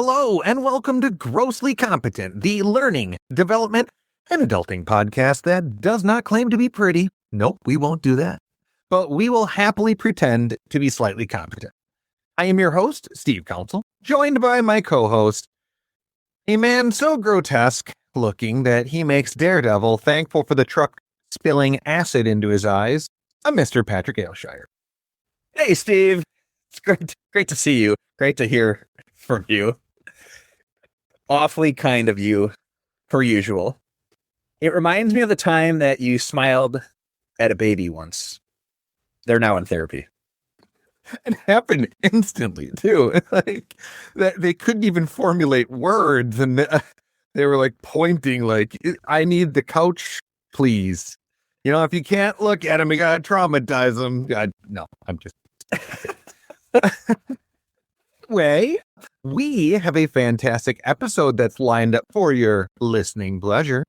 Hello, and welcome to Grossly Competent, the learning, development, and adulting podcast that does not claim to be pretty. Nope, we won't do that. But we will happily pretend to be slightly competent. I am your host, Steve Council, joined by my co-host, a man so grotesque looking that he makes Daredevil thankful for the truck spilling acid into his eyes, a Mr. Patrick Ayleshire. Hey, Steve. It's great to see you. Great to hear from you. Awfully kind of you, per usual. It reminds me of the time that you smiled at a baby once. They're now in therapy. It happened instantly, too. Like that, they couldn't even formulate words, and they were like pointing, like, "I need the couch, please." You know, if you can't look at him, you gotta traumatize him. No, I'm just. Anyway, we have a fantastic episode that's lined up for your listening pleasure.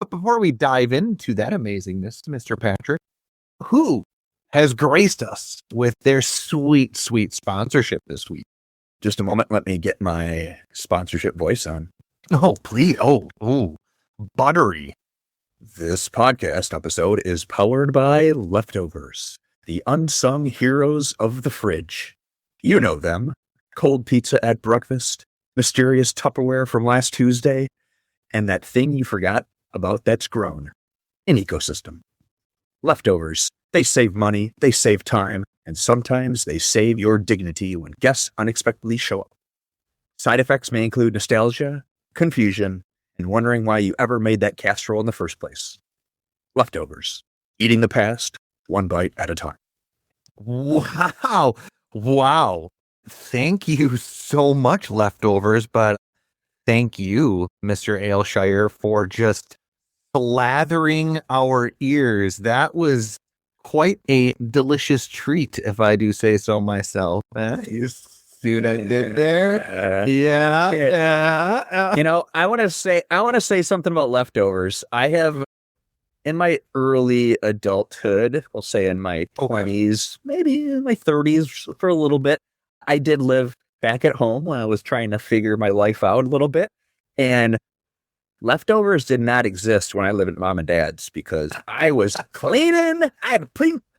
But before we dive into that amazingness, Mr. Patrick, who has graced us with their sweet, sweet sponsorship this week? Just a moment. Let me get my sponsorship voice on. Oh, please. Oh, buttery. This podcast episode is powered by Leftovers, the unsung heroes of the fridge. You know them. Cold pizza at breakfast, mysterious Tupperware from last Tuesday, and that thing you forgot about that's grown. An ecosystem. Leftovers. They save money, they save time, and sometimes they save your dignity when guests unexpectedly show up. Side effects may include nostalgia, confusion, and wondering why you ever made that casserole in the first place. Leftovers. Eating the past, one bite at a time. Wow. Thank you so much, Leftovers, but thank you, Mr. Ayleshire, for just slathering our ears. That was quite a delicious treat, if I do say so myself. You see what I did there? Yeah. You know, I want to say something about Leftovers. I have, in my early adulthood, we'll say in my 20s, maybe in my 30s for a little bit, I did live back at home when I was trying to figure my life out a little bit. And Leftovers did not exist when I lived at mom and dad's because I was cleaning. I had a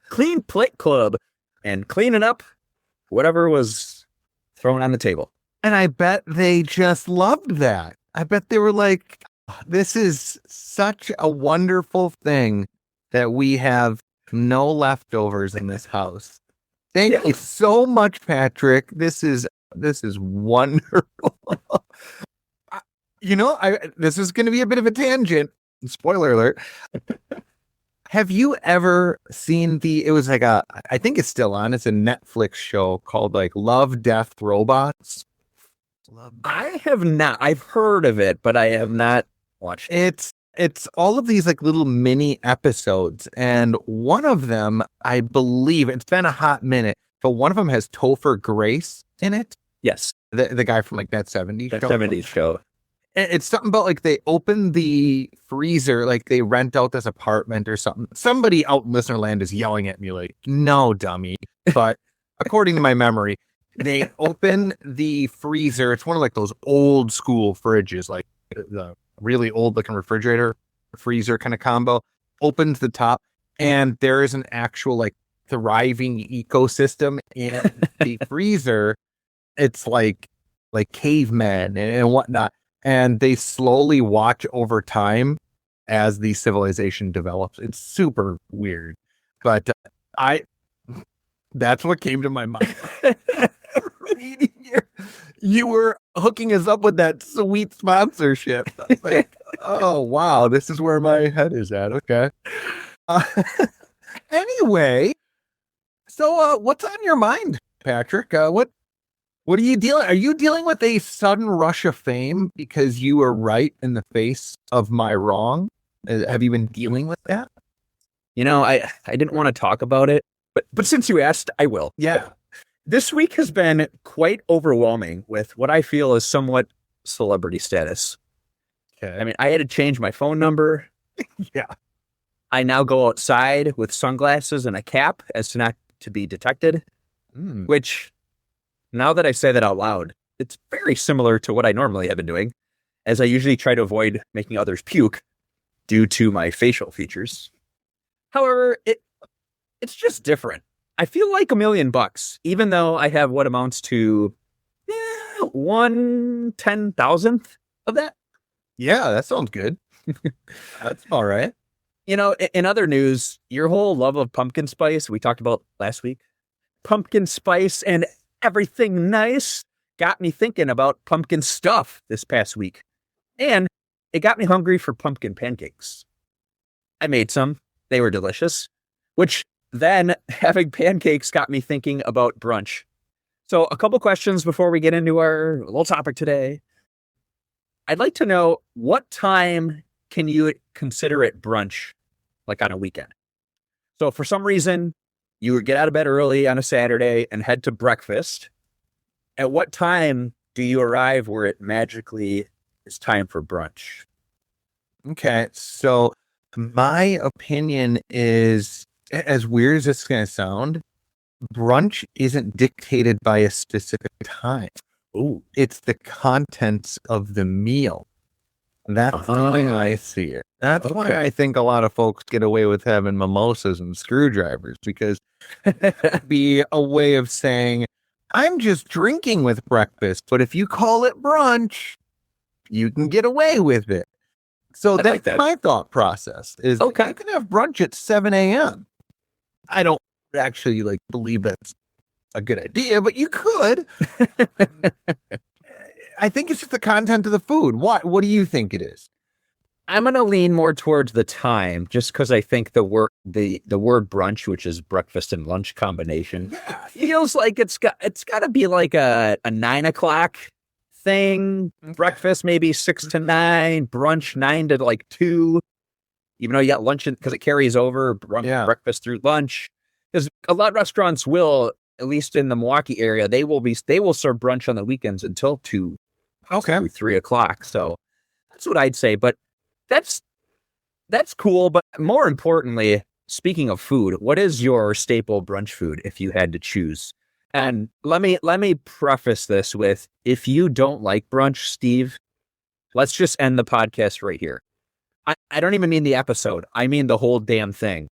clean plate club and cleaning up whatever was thrown on the table. And I bet they just loved that. I bet they were like, this is such a wonderful thing that we have no leftovers in this house. Thank you so much, Patrick. This is wonderful. This is going to be a bit of a tangent. Spoiler alert. Have you ever seen I think it's still on. It's a Netflix show called like Love, Death, Robots. I have not. I've heard of it, but I have not watched it. It's all of these like little mini episodes, and one of them, I believe, it's been a hot minute, but one of them has Topher Grace in it. Yes. The guy from like that 70s show. 70s show. It's something about like they open the freezer, like they rent out this apartment or something. Somebody out in listener land is yelling at me like, no, dummy. But according to my memory, they open the freezer. It's one of like those old school fridges, like the really old looking refrigerator freezer kind of combo. Opens the top, and there is an actual like thriving ecosystem in the freezer. It's like cavemen and whatnot. And they slowly watch over time as the civilization develops. It's super weird. But that's what came to my mind. You were hooking us up with that sweet sponsorship. Like, oh, wow, this is where my head is at. Okay. Anyway, so what's on your mind, Patrick? What are you dealing? Are you dealing with a sudden rush of fame because you were right in the face of my wrong? Have you been dealing with that? You know, I didn't want to talk about it, but since you asked, I will. Yeah. This week has been quite overwhelming with what I feel is somewhat celebrity status. Okay. I mean, I had to change my phone number. Yeah. I now go outside with sunglasses and a cap as to not to be detected, which now that I say that out loud, it's very similar to what I normally have been doing, as I usually try to avoid making others puke due to my facial features. However, it's just different. I feel like $1,000,000, even though I have what amounts to 1/10,000th of that. Yeah, that sounds good. That's all right. You know, in other news, your whole love of pumpkin spice we talked about last week, pumpkin spice and everything nice got me thinking about pumpkin stuff this past week. And it got me hungry for pumpkin pancakes. I made some. They were delicious, which then having pancakes got me thinking about brunch. So a couple questions before we get into our little topic today. I'd like to know, what time can you consider it brunch, like on a weekend? So for some reason, you would get out of bed early on a Saturday and head to breakfast. At what time do you arrive where it magically is time for brunch? Okay, so my opinion is, as weird as this is going to sound, brunch isn't dictated by a specific time. Ooh. It's the contents of the meal. That's the way I see it. That's why I think a lot of folks get away with having mimosas and screwdrivers, because it'd be a way of saying, I'm just drinking with breakfast, but if you call it brunch, you can get away with it. So that's my thought process is, you can have brunch at 7 a.m. I don't actually believe that's a good idea, but you could. I think it's just the content of the food. What do you think it is? I'm going to lean more towards the time, just because I think the word brunch, which is breakfast and lunch combination, feels like it's got to be like a 9 o'clock thing. Okay. Breakfast maybe 6 to 9, brunch 9 to 2. Even though you got lunch because it carries over breakfast through lunch. Because a lot of restaurants will, at least in the Milwaukee area, they will serve brunch on the weekends until 2, 3 o'clock. So that's what I'd say. But that's cool. But more importantly, speaking of food, what is your staple brunch food if you had to choose? And let me preface this with, if you don't like brunch, Steve, let's just end the podcast right here. I don't even mean the episode. I mean the whole damn thing.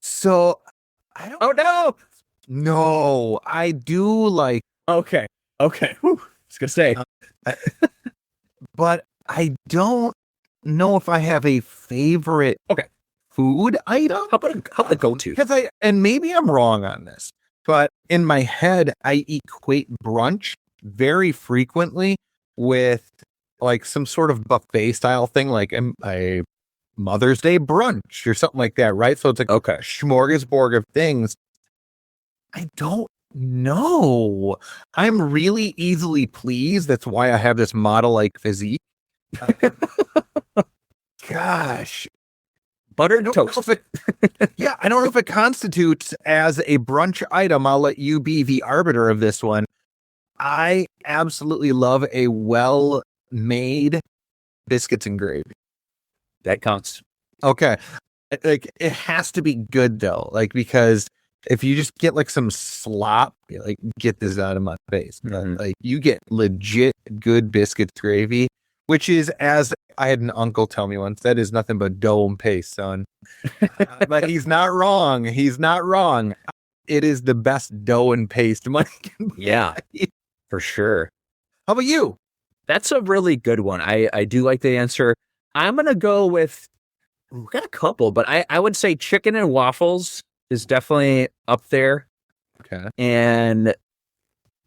So I don't. Oh no! No, I do like. Okay. Whew. I was gonna say, but I don't know if I have a favorite. Food item. How about the go-to? Because and maybe I'm wrong on this, but in my head, I equate brunch very frequently with some sort of buffet style thing, like a Mother's Day brunch or something like that, right? So it's a smorgasbord of things. I don't know. I'm really easily pleased. That's why I have this model-like physique. Gosh. Buttered toast. I don't know if it constitutes as a brunch item. I'll let you be the arbiter of this one. I absolutely love a well-made biscuits and gravy. That counts. Okay. It has to be good though. Because if you just get some slop, get this out of my face. Mm-hmm. You get legit good biscuits gravy, which is, as I had an uncle tell me once, that is nothing but dough and paste, son. But he's not wrong. It is the best dough and paste money can buy. Yeah, for sure. How about you? That's a really good one. I do like the answer. I'm going to go with, we've got a couple, but I would say chicken and waffles is definitely up there. Okay. And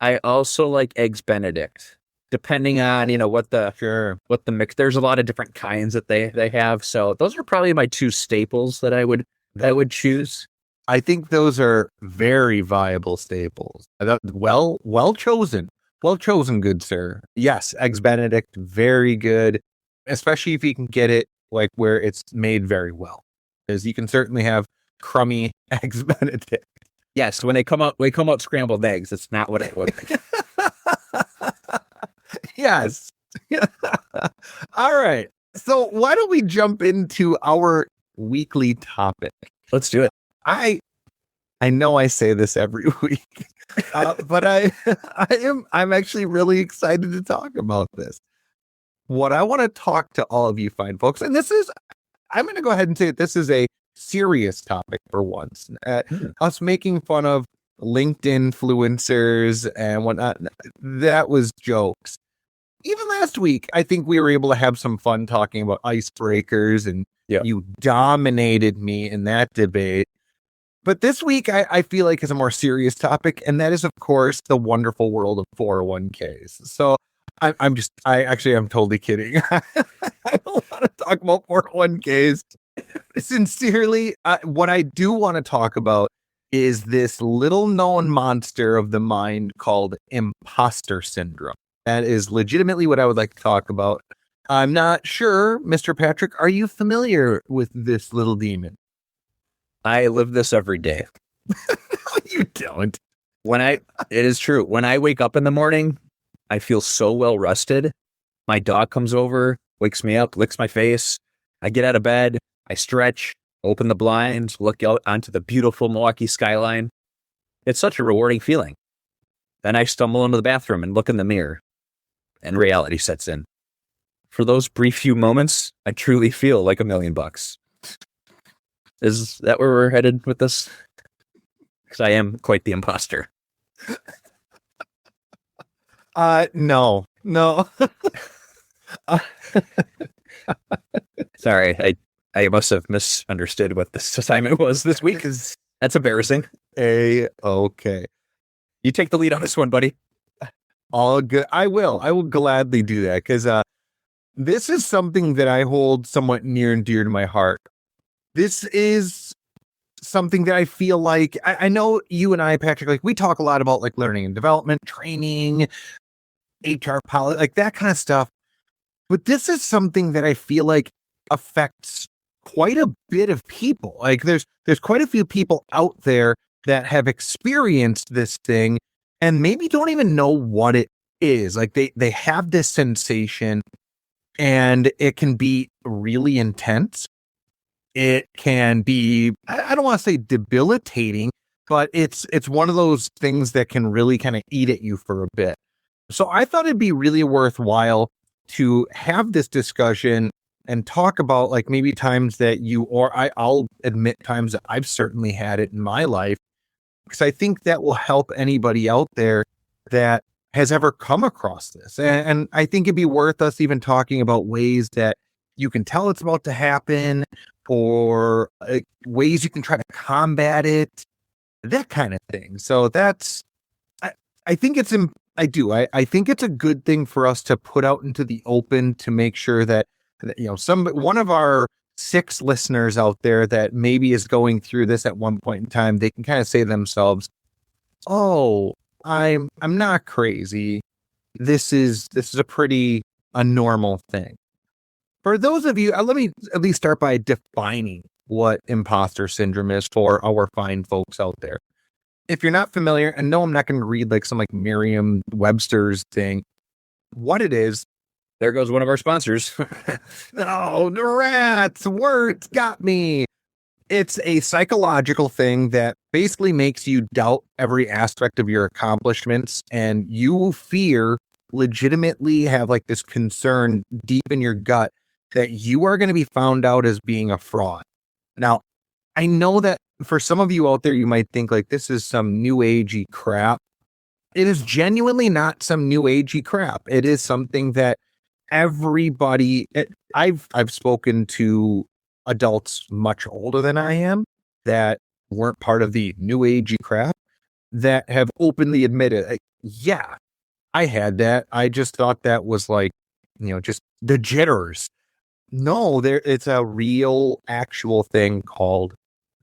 I also like eggs Benedict, depending on, what the mix. There's a lot of different kinds that they have. So those are probably my two staples that I would choose. I think those are very viable staples. Well chosen. Well chosen, good sir. Yes, eggs Benedict, very good, especially if you can get it where it's made very well. Because you can certainly have crummy eggs Benedict. Yes, when they come out scrambled eggs. It's not what it would be. Yes. All right. So why don't we jump into our weekly topic? Let's do it. I I know I say this every week, but I'm actually really excited to talk about this. What I want to talk to all of you fine folks, and I'm going to go ahead and say this is a serious topic for once. Us making fun of LinkedIn influencers and whatnot, that was jokes. Even last week, I think we were able to have some fun talking about icebreakers, and you dominated me in that debate. But this week, I feel like is a more serious topic, and that is, of course, the wonderful world of 401ks. So I'm totally kidding. I don't want to talk about 401ks. Sincerely, what I do want to talk about is this little known monster of the mind called imposter syndrome. That is legitimately what I would like to talk about. I'm not sure, Mr. Patrick, are you familiar with this little demon? I live this every day. You don't. It is true. When I wake up in the morning, I feel so well rested. My dog comes over, wakes me up, licks my face. I get out of bed, I stretch, open the blinds, look out onto the beautiful Milwaukee skyline. It's such a rewarding feeling. Then I stumble into the bathroom and look in the mirror, and reality sets in. For those brief few moments, I truly feel like $1,000,000. Is that where we're headed with this? Because I am quite the imposter. No. Sorry, I must have misunderstood what this assignment was this week. That's embarrassing. Okay. You take the lead on this one, buddy. All good. I will gladly do that, because this is something that I hold somewhat near and dear to my heart. This is something that I feel like, I know you and I, Patrick, like we talk a lot about like learning and development, training, HR policy, like that kind of stuff. But this is something that I feel like affects quite a bit of people. Like there's quite a few people out there that have experienced this thing and maybe don't even know what it is. Like they have this sensation, and it can be really intense. It can be, I don't want to say debilitating, but it's one of those things that can really kind of eat at you for a bit. So I thought it'd be really worthwhile to have this discussion and talk about like maybe times that I'll admit times that I've certainly had it in my life, because I think that will help anybody out there that has ever come across this. And I think it'd be worth us even talking about ways that you can tell it's about to happen, or ways you can try to combat it, that kind of thing. So I think it's, I think it's a good thing for us to put out into the open to make sure that, one of our 6 listeners out there that maybe is going through this at one point in time, they can kind of say to themselves, oh, I'm not crazy. This is a normal thing. For those of you, let me at least start by defining what imposter syndrome is for our fine folks out there. If you're not familiar, and no, I'm not going to read like some like Merriam-Webster's thing. What it is, there goes one of our sponsors. No, the rats, words got me. It's a psychological thing that basically makes you doubt every aspect of your accomplishments, and you legitimately have like this concern deep in your gut that you are going to be found out as being a fraud. Now, I know that for some of you out there, you might think like this is some new agey crap. It is genuinely not some new agey crap. It is something that I've spoken to adults much older than I am that weren't part of the new agey crap that have openly admitted, like, yeah, I had that. I just thought that was like, just the jitters. No, it's a real actual thing called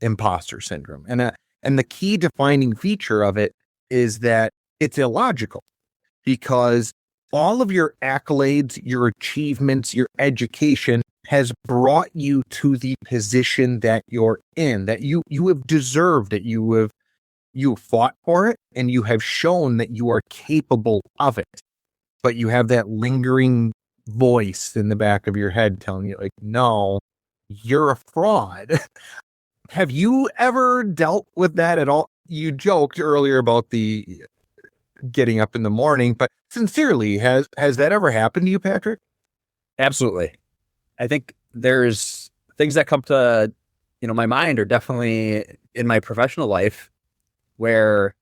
imposter syndrome. And the key defining feature of it is that it's illogical, because all of your accolades, your achievements, your education has brought you to the position that you're in, that you have deserved it. You fought for it, and you have shown that you are capable of it. But you have that lingering voice in the back of your head telling you like, no, you're a fraud. Have you ever dealt with that at all? You joked earlier about the getting up in the morning, but sincerely, has that ever happened to you, Patrick? Absolutely. I think there's things that come to, my mind are definitely in my professional life where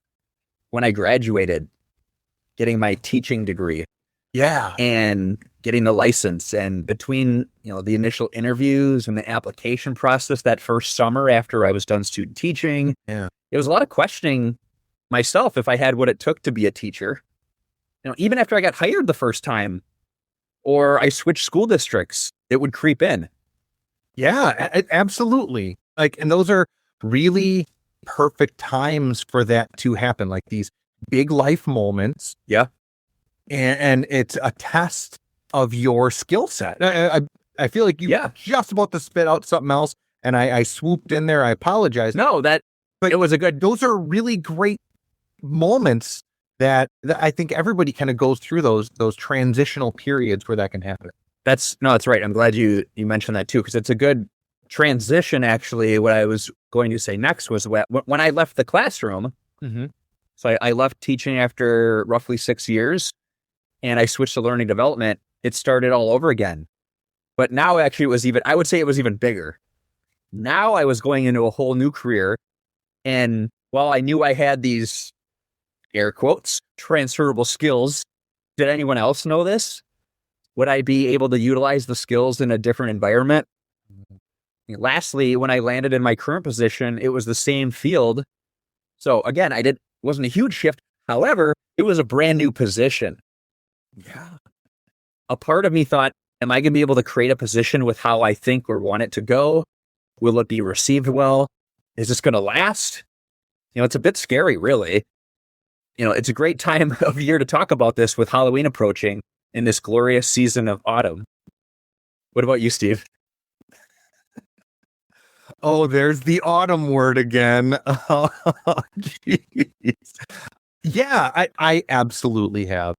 when I graduated, getting my teaching degree Yeah. and getting the license and between, the initial interviews and the application process that first summer after I was done student teaching, Yeah. it was a lot of questioning myself if I had what it took to be a teacher. Even after I got hired the first time or I switched school districts, it would creep in. Yeah, absolutely. Like, and those are really perfect times for that to happen. Like these big life moments. Yeah. And it's a test of your skill set. I feel like you just about to spit out something else, and I swooped in there. I apologize. No, but it was a good. Those are really great moments that I think everybody kind of goes through those transitional periods where that can happen. That's right. I'm glad you mentioned that too, because it's a good transition. Actually, what I was going to say next was when I left the classroom. Mm-hmm. So I left teaching after roughly 6 years, and I switched to learning development. It started all over again. But now actually I would say it was even bigger. Now I was going into a whole new career. And while I knew I had these air quotes, transferable skills, did anyone else know this? Would I be able to utilize the skills in a different environment? Lastly, when I landed in my current position, it was the same field. So again, wasn't a huge shift. However, it was a brand new position. Yeah. A part of me thought, am I going to be able to create a position with how I think or want it to go? Will it be received well? Is this going to last? It's a bit scary, really. It's a great time of year to talk about this with Halloween approaching in this glorious season of autumn. What about you, Steve? Oh, there's the autumn word again. Oh, jeez. Yeah, I absolutely have.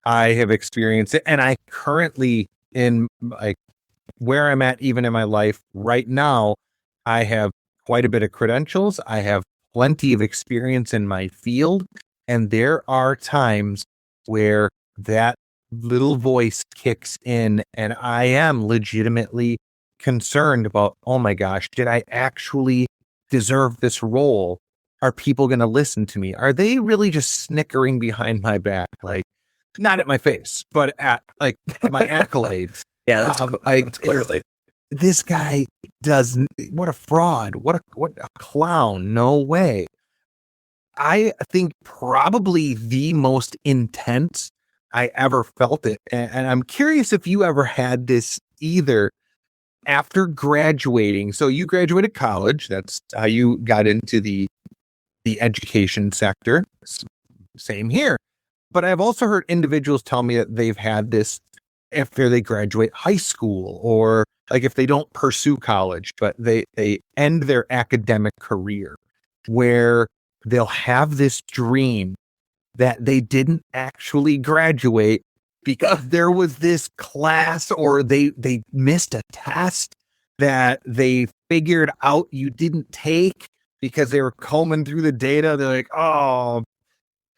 I have experienced it, and I currently, in like where I'm at, even in my life right now, I have quite a bit of credentials. I have plenty of experience in my field, and there are times where that little voice kicks in, and I am legitimately concerned about, oh my gosh, did I actually deserve this role? Are people going to listen to me? Are they really just snickering behind my back? Like, not at my face, but at like my accolades. Yeah, that's clearly. This guy what a fraud. What a clown. No way. I think probably the most intense I ever felt it. And I'm curious if you ever had this either after graduating. So you graduated college. That's how you got into the education sector. Same here. But I've also heard individuals tell me that they've had this after they graduate high school, or like if they don't pursue college, but they end their academic career, where they'll have this dream that they didn't actually graduate because there was this class or they missed a test that they figured out you didn't take because they were combing through the data. They're like, oh,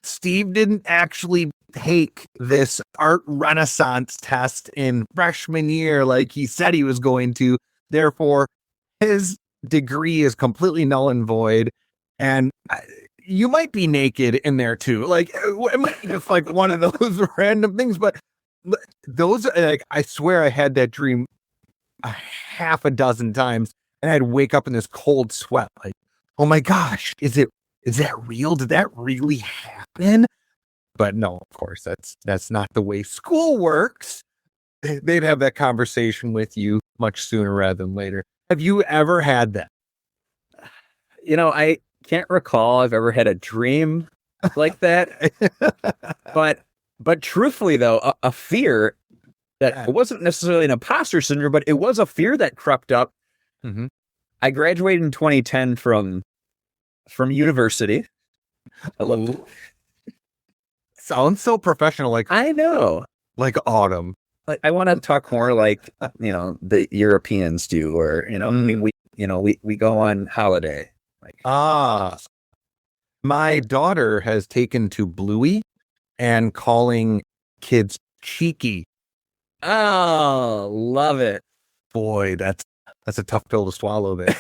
Steve didn't actually take this art renaissance test in freshman year like he said he was going to. Therefore, his degree is completely null and void. And you might be naked in there too. Like, it might be just like one of those random things, but those, like, I swear I had that dream a half a dozen times, and I'd wake up in this cold sweat. Like, oh my gosh, is that real? Did that really happen? But no, of course, that's not the way school works. They'd have that conversation with you much sooner rather than later. Have you ever had that? I can't recall I've ever had a dream like that. but truthfully, though, a fear that it wasn't necessarily an imposter syndrome, but it was a fear that crept up. Mm-hmm. I graduated in 2010 from university. Hello. Sounds so professional. Like, I know, like autumn. Like, I want to talk more like the Europeans do, or we go on holiday. Like, My daughter has taken to Bluey and calling kids cheeky. oh, love it. Boy, that's a tough pill to swallow there.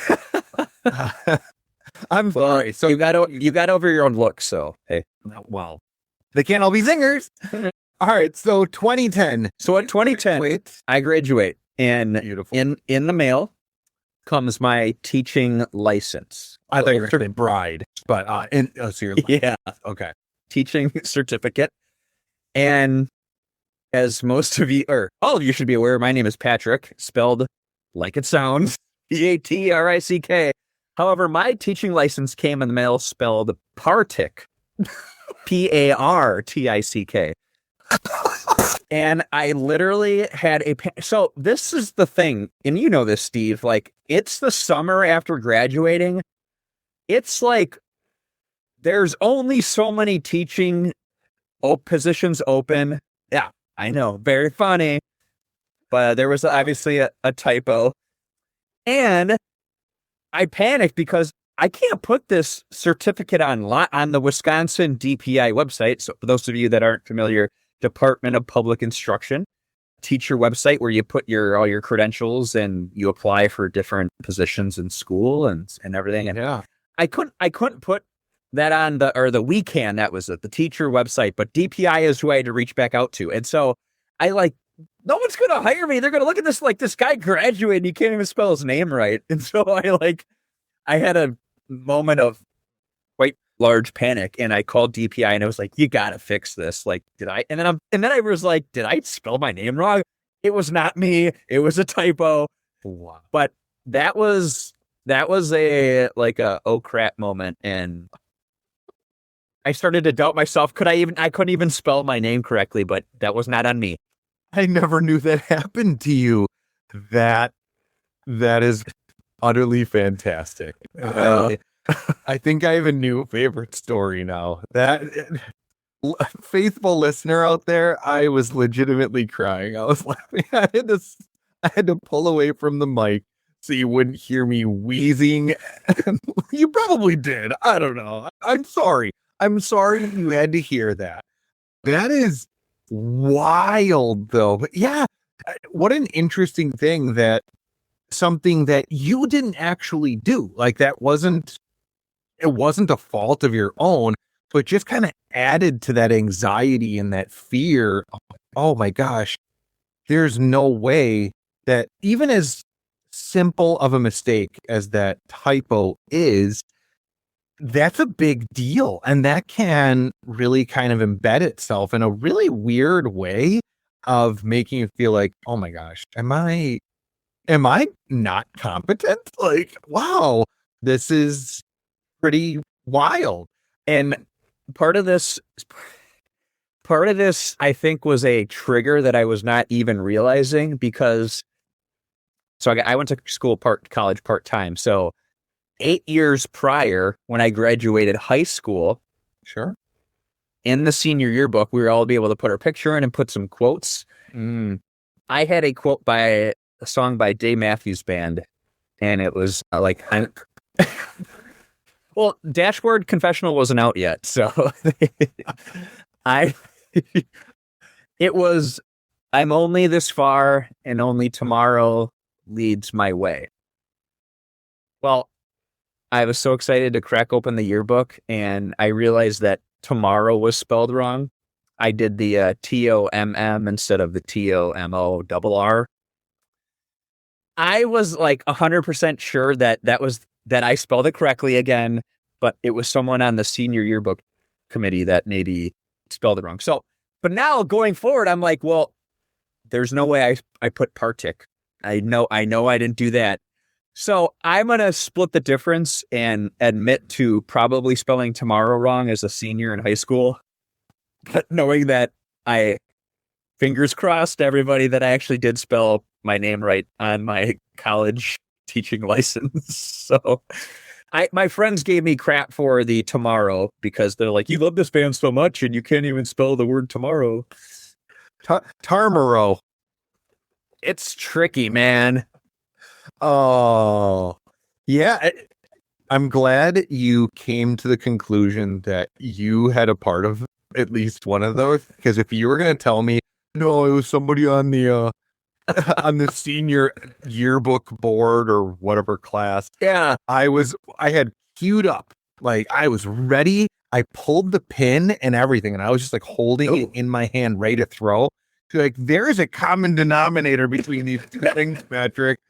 I'm sorry. So you got over your own look. So, hey, well, they can't all be singers. All right. So 2010. so in 2010, Wait. I graduate, and Beautiful. in the mail comes my teaching license. I thought you were going to say bride, but so you're Yeah, okay. teaching certificate. And as most of you, or all of you should be aware, my name is Patrick, spelled like it sounds, Patrick. However, my teaching license came in the mail spelled Partic, Partic. And I literally had so this is the thing, and you know this, Steve, like, it's the summer after graduating. It's like there's only so many teaching positions open. Yeah, I know, very funny. But there was obviously a typo. And I panicked because I can't put this certificate on the Wisconsin DPI website. So for those of you that aren't familiar, Department of Public Instruction, teacher website where you put all your credentials and you apply for different positions in school and everything. And Yeah. I couldn't put that on the WeCan, that was it, the teacher website, but DPI is who I had to reach back out to. And so I no one's going to hire me. They're going to look at this like this guy graduated. You can't even spell his name right. And so I had a moment of quite large panic, and I called DPI and I was like, you got to fix this. Like, did I? And then I was like, did I spell my name wrong? It was not me. It was a typo. Wow. But that was a oh crap moment. And I started to doubt myself. I couldn't even spell my name correctly, but that was not on me. I never knew that happened to you. That is utterly fantastic. I think I have a new favorite story now. That faithful listener out there, I was legitimately crying. I was laughing. I had to pull away from the mic so you wouldn't hear me wheezing. You probably did. I don't know. I'm sorry. I'm sorry you had to hear that. That is wild, though. But yeah, what an interesting thing, that something that you didn't actually do. Like, it wasn't a fault of your own, but just kind of added to that anxiety and that fear. Oh my gosh, there's no way that, even as simple of a mistake as that typo is, that's a big deal. And that can really kind of embed itself in a really weird way of making you feel like, oh my gosh, am I not competent? Like, wow, this is pretty wild. And part of this, I think, was a trigger that I was not even realizing, because I went to college part-time. So 8 years prior, when I graduated high school, Sure. in the senior yearbook, we were all be able to put our picture in and put some quotes. I had a quote by a song by Dave Matthews Band, and it was well, Dashboard Confessional wasn't out yet, so it was, I'm only this far and only tomorrow leads my way. Well, I was so excited to crack open the yearbook, and I realized that tomorrow was spelled wrong. I did the TOMM instead of the TOMORR. I was like 100% sure that I spelled it correctly again, but it was someone on the senior yearbook committee that maybe spelled it wrong. So, but now going forward, I'm like, well, there's no way I put Partic. I know I didn't do that. So I'm going to split the difference and admit to probably spelling tomorrow wrong as a senior in high school, but knowing that fingers crossed, everybody, that I actually did spell my name right on my college teaching license. So my friends gave me crap for the tomorrow, because they're like, you love this band so much and you can't even spell the word tomorrow. Tarmaro. It's tricky, man. Oh, Yeah, I'm glad you came to the conclusion that you had a part of at least one of those. Because if you were going to tell me, no, it was somebody on the on the senior yearbook board or whatever class, Yeah. I had queued up, like I was ready. I pulled the pin and everything, and I was just like holding it in my hand, ready to throw. Like, there is a common denominator between these two things, Patrick.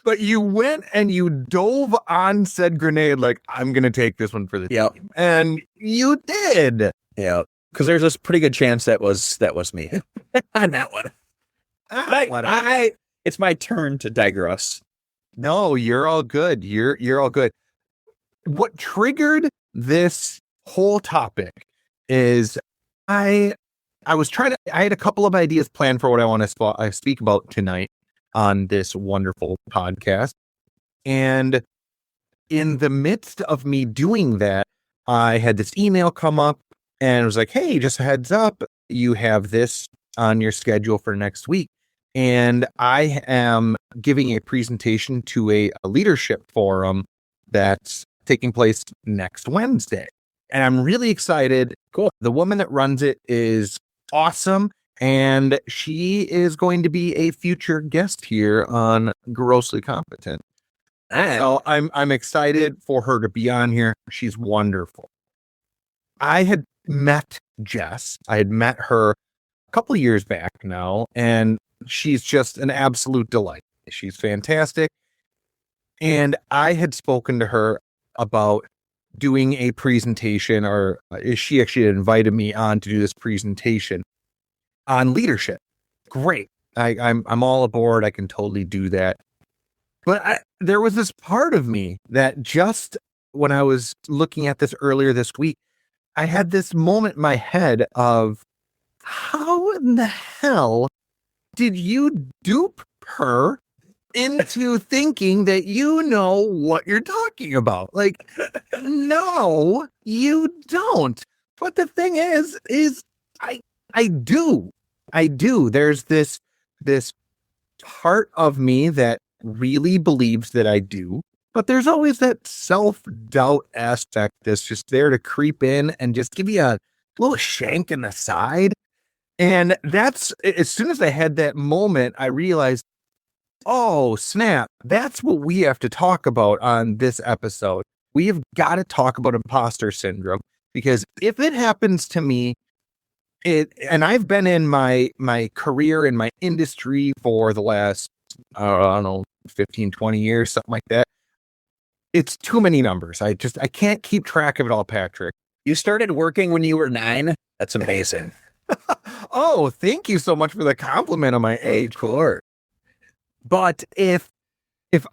But you went and you dove on said grenade, like, I'm going to take this one for the team. And you did. Yeah. Because there's this pretty good chance that was me on that one. It's my turn to digress. No, you're all good. You're all good. What triggered this whole topic is I had a couple of ideas planned for what I want to speak about tonight on this wonderful podcast. And in the midst of me doing that, I had this email come up and it was like, hey, just a heads up, you have this on your schedule for next week. And I am giving a presentation to a leadership forum that's taking place next Wednesday. And I'm really excited. Cool. The woman that runs it is awesome. And she is going to be a future guest here on Grossly Competent. So I'm excited for her to be on here. She's wonderful. I had met Jess. I had met her a couple of years back now, and she's just an absolute delight. She's fantastic. And I had spoken to her about doing a presentation, or she actually invited me on to do this presentation on leadership. Great. I'm all aboard. I can totally do that. But there was this part of me that just when I was looking at this earlier this week, I had this moment in my head of, how in the hell did you dupe her into thinking that you know what you're talking about? Like, no, you don't. But the thing is I do. There's this part of me that really believes that I do, but there's always that self-doubt aspect that's just there to creep in and just give you a little shank in the side. And that's, as soon as I had that moment, I realized, oh, snap, that's what we have to talk about on this episode. We have got to talk about imposter syndrome, because if it happens to me, and I've been in my career in my industry for the last, I don't know, 15, 20 years, something like that. It's too many numbers. I can't keep track of it all, Patrick. You started working when you were 9? That's amazing. Oh, thank you so much for the compliment on my age. Cool. But if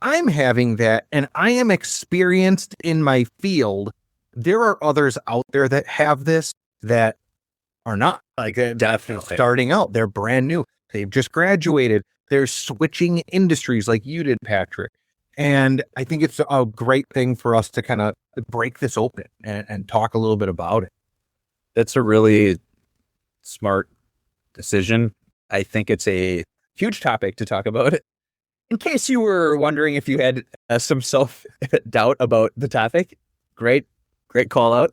I'm having that and I am experienced in my field, there are others out there that have this that are not, like, Definitely starting out. They're brand new. They've just graduated. They're switching industries like you did, Patrick. And I think it's a great thing for us to kind of break this open and talk a little bit about it. That's a really smart decision. I think it's a huge topic to talk about. In case you were wondering if you had some self-doubt about the topic, great call out.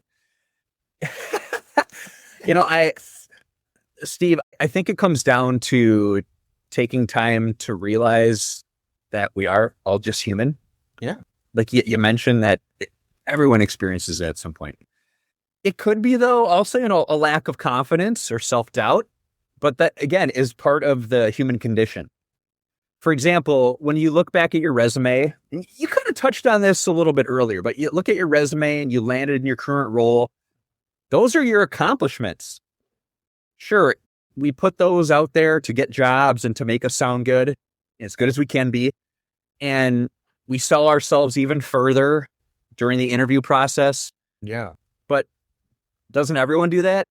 Steve, I think it comes down to taking time to realize that we are all just human. Yeah. Like you mentioned that everyone experiences that at some point. It could be, though, also, a lack of confidence or self-doubt, but that, again, is part of the human condition. For example, when you look back at your resume, you kind of touched on this a little bit earlier, but you look at your resume and you landed in your current role. Those are your accomplishments. Sure, we put those out there to get jobs and to make us sound good, as good as we can be. And we sell ourselves even further during the interview process. Yeah. But doesn't everyone do that?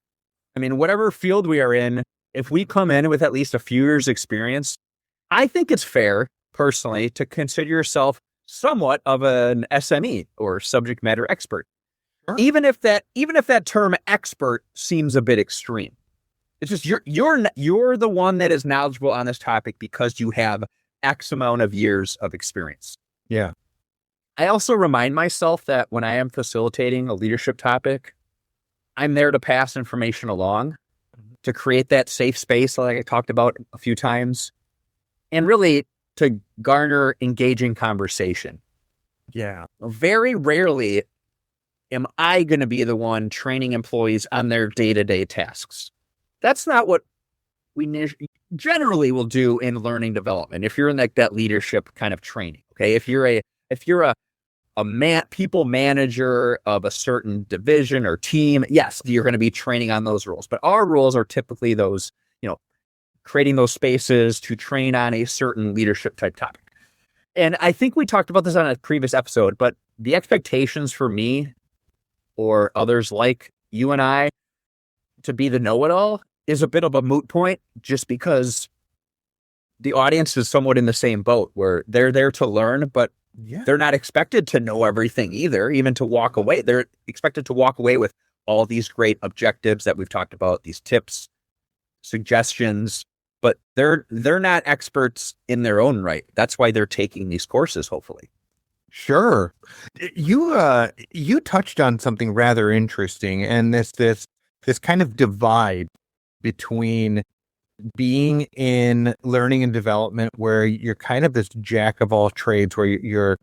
I mean, whatever field we are in, if we come in with at least a few years experience, I think it's fair, personally, to consider yourself somewhat of an SME or subject matter expert. Sure. Even if that term expert seems a bit extreme. It's just you're the one that is knowledgeable on this topic because you have X amount of years of experience. Yeah. I also remind myself that when I am facilitating a leadership topic, I'm there to pass information along, to create that safe space like I talked about a few times, and really to garner engaging conversation. Yeah. Very rarely am I going to be the one training employees on their day-to-day tasks. That's not what we generally will do in learning development. If you're in that leadership kind of training, okay. If you're a people manager of a certain division or team, yes, you're going to be training on those roles. But our roles are typically those, creating those spaces to train on a certain leadership type topic. And I think we talked about this on a previous episode, but the expectations for me or others like you and I to be the know-it-all is a bit of a moot point, just because the audience is somewhat in the same boat where they're there to learn, but they're not expected to know everything either, even to walk away. They're expected to walk away with all these great objectives that we've talked about, these tips, suggestions, but they're not experts in their own right. That's why they're taking these courses, hopefully. Sure. You touched on something rather interesting, and this kind of divide between being in learning and development where you're kind of this jack of all trades, where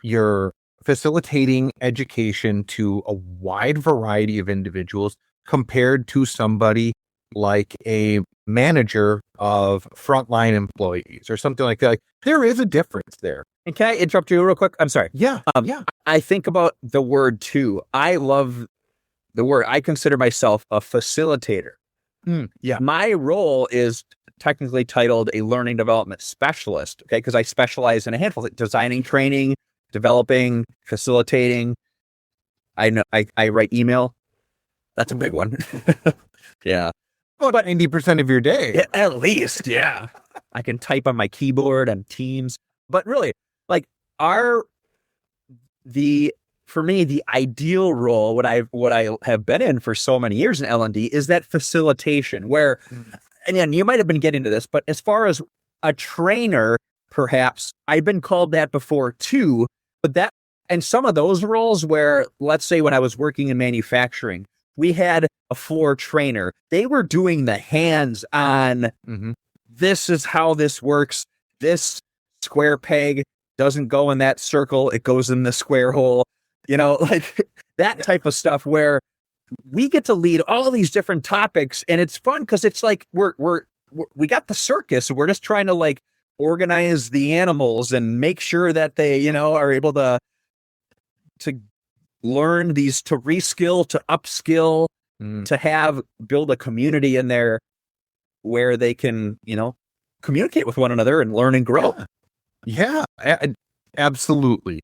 you're facilitating education to a wide variety of individuals, compared to somebody like a manager of frontline employees or something like that. Like, there is a difference there. And can I interrupt you real quick? I'm sorry. Yeah. I think about the word too. I love the word. I consider myself a facilitator. Yeah. My role is technically titled a learning development specialist, okay? Because I specialize in a handful of designing, training, developing, facilitating. I know I write email. That's a big one. Yeah. Well, about 90% of your day. Yeah, at least, yeah. I can type on my keyboard and Teams. But really, like for me, the ideal role, what I have been in for so many years in L&D is that facilitation where, and you might have been getting to this, but as far as a trainer, perhaps I've been called that before too, and some of those roles where, let's say when I was working in manufacturing, we had a floor trainer. They were doing the hands-on, this is how this works. This square peg doesn't go in that circle. It goes in the square hole. Like that type of stuff where we get to lead all these different topics, and it's fun because it's like we got the circus. We're just trying to like organize the animals and make sure that they, are able to learn these, to reskill, to upskill, to build a community in there where they can, communicate with one another and learn and grow. Yeah, absolutely.